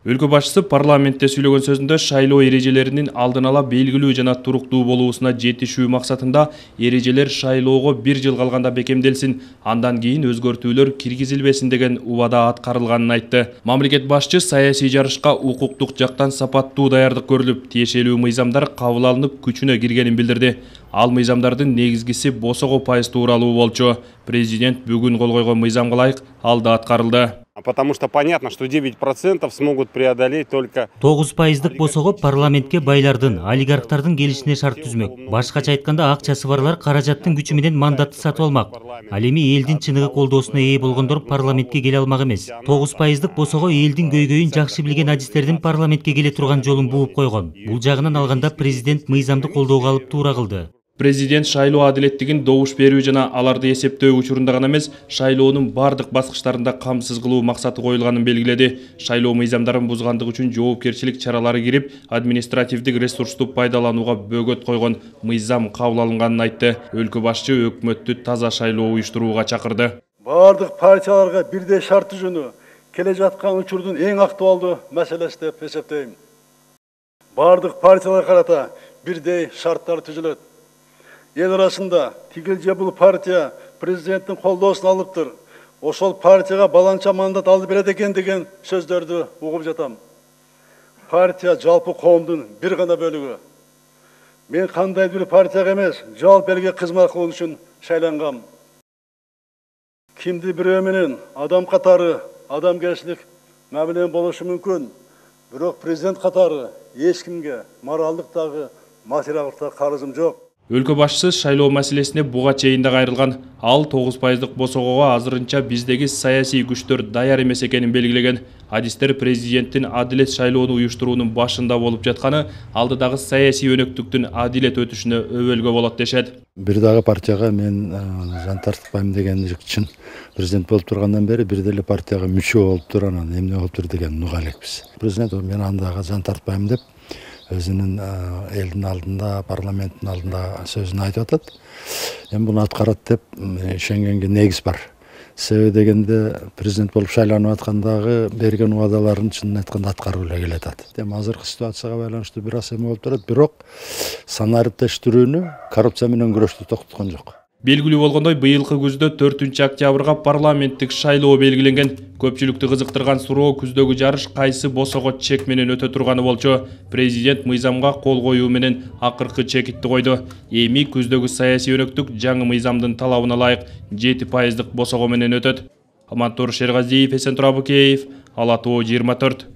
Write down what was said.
Өлкө башчысы парламентте сүйлөгөн сөзүндө шайлоо эрежелеринин алдын ала белгилүү жана туруктуу болуусуна жетишүү максатында эрежелер шайлоого 1 жыл калганда бекемделсин, андан кийин өзгөртүүлөр киргизилбесин деген убада аткарылганын айтты. Мамлекет башчы саясий жарышка укуктук жактан сапаттуу даярдык көрүлүп, тиешелүү мыйзамдар кабыл алынып күчүнө киргенин билдирди. Ал мыйзамдардын негизгиси босого пайыз тууралуу болчу. Президент бүгүн кол койгон мыйзамга ылайык алды аткарылды. Потому что понятно, что 9% смогут преодолеть только... 9%дык босого парламентке байлардын, олигархтардын келишине шарт түзмөк. Башкача айтканда акчасы барлар каражаттын күчү менен мандатты сатып алмак. Ал эми элдин чыныгы колдоосуна ээ болгондор парламентке келе алмак эмес. 9%дык босого элдин көйгөйүн жакшы билген адистердин парламентке келе турган жолун бууп койгон. Бул жагынан алганда президент мыйзамды колдоого алып туура кылды. Президент шайлоо адилеттигин добуш берүү жана аларды эсептөө учурунда гана эмес, шайлоонун бардык баскычтарында камсыз кылуу максаты коюлганын белгиледи. Шайлоо мыйзамдарын бузгандык үчүн жоопкерчилик чаралары кирип, административдик ресурсту пайдаланууга бөгөт койгон мыйзам кабыл алынганын айтты. Өлкө башчы өкмөттү таза шайлоо уюштурууга чакырды. Бардык партияларга бирдей шарт түзүүнү келе жаткан учурдун эң актуалдуу маселеси деп эсептейм. Бардык партияларга карата бирдей шарттар түзүлөт. Ел арасында тигил же бул партия президенттин колдоосун алыптыр. Ошол партияга баланча мандат алып берет экен деген сөздөрдү угуп жатам. Партия жалпы коомдун бир гана бөлүгү. Мен кандай бир партияга эмес, жалпы элге кызмат кылуу үчүн шайлангам. Кимди бирөө менен адам катары адамгерчилик мамиле болушу мүмкүн. Бирок президент катары эч кимге моралдык дагы материалдык да карызым жок. Өлкө башчысы шайлоо маселесине буга чейин да кайрылган. Ал 9%дык босогого азырынча биздеги саясий күчтөр даяр эмес экенин белгилеген. Адистер президенттин адилет шайлоону уюштуруунун башында болуп жатканы алдыдагы саясий өнөктүктүн адилет өтүшүнө өбөлгө болот дешет. Бир дагы партияга мен жан тартпайм деген үчүн президент болуп тургандан бери бир деле партияга мүчө болуп тур, анан эмне болуптур деген уга элекпиз. Президент мен андага жан тартпайм деп өзүнүн элдин алдында, парламенттин алдында сөзүн айтып атат. Эми буну аткарат деп ишенгенге негиз бар. Себеби дегенде президент болуп шайланып аткандагы берген убадаларын чынын айтканда аткарып эле келатат. Эми азыркы ситуацияга байланыштуу бир аз эме болуп турат, бирок санариптештирүүнү, коррупция менен күрөштү токтоткон жок. Белгилүү болгондой, быйылкы күздө 4-октябрга парламенттик шайлоо белгиленген. Көпчүлүктү кызыктырган суроо күздөгү жарыш кайсы босого чек менен өтө турганы болчу. Президент мыйзамга кол коюу менен акыркы чекитти койду. Эми күздөгү саясий өнөктүк жаңы мыйзамдын талабына ылайык 7%дык босого менен өтөт. Амантур Шергазиев, Эсентур Абукеев, Ала Тоо 24.